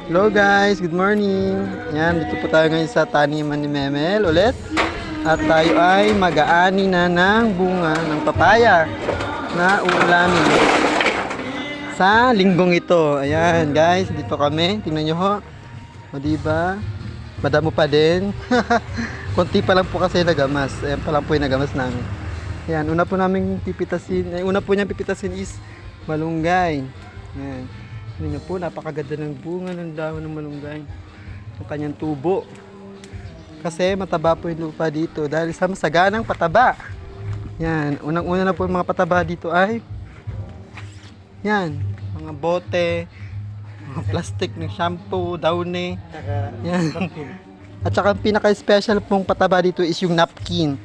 Hello guys, good morning. Yan, dito po tayo ngayon sa taniman ni Memel ulit. At tayo ay mag-aani na ng bunga ng papaya na uulamin sa linggong ito. Ayan guys, dito kami. Tingnan nyo ho. O diba? Madamo pa din. Konti pa lang po kasi nagamas. Ayan pa lang po yung nagamas namin. Ayan, una po namin pipitasin. Una po niyang pipitasin is malunggay. Ayan. Tingnan nyo po, napakaganda ng bunga ng dahon ng malunggay. Ang kanyang tubo. Kasi mataba po yung lupa dito dahil sa masaganang pataba. Yan, unang-una na po yung mga pataba dito ay yan, mga bote, mga plastic ng shampoo, downy. Yan. At saka ang pinaka-special pong pataba dito is yung napkin.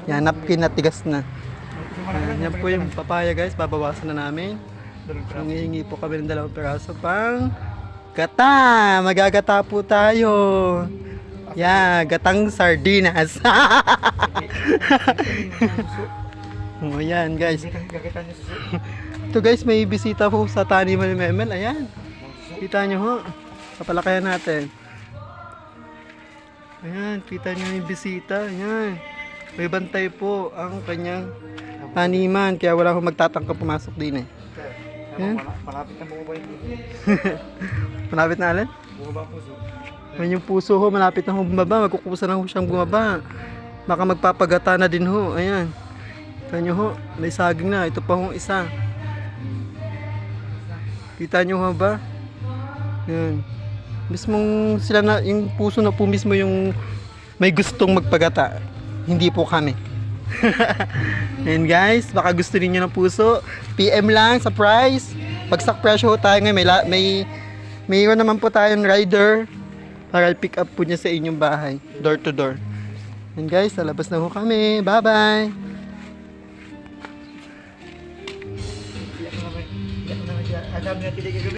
Yan, napkin na tigas na. Yan po yung papaya guys, babawasan na namin. Nangihingi po kami ng 2 peraso pang gata. Magagata po tayo. Yeah, gatang sardinas. Oh, yan guys. Ito guys, may bisita po sa taniman ni Memel. Ayan. Kita nyo ho. Kapalakayan natin. Ayan, kita nyo yung bisita. Ayan. May bantay po ang kanyang taniman. Kaya wala akong magtatangka pumasok din eh. Yan. Malapit na bumaba yung puso. Malapit na alin? Bumaba ang puso. Yan yung puso ho, malapit na ho bumaba. Magkukusa na ho siyang bumaba. Baka magpapagata na din ho. Ayan. Kita nyo ho, may saging na. Ito pa ho isa. Kita nyo ho ba? Yan. Mismong sila na, yung puso na po mismo yung may gustong magpagata. Hindi po kami. And guys, baka gusto niyo ng puso, PM lang sa price. Pagsak presyo ho tayo ngayon, may iwan naman po tayong rider para pick up po niya sa inyong bahay, door to door. And guys, lalabas na ho kami. Bye bye. Sabi natin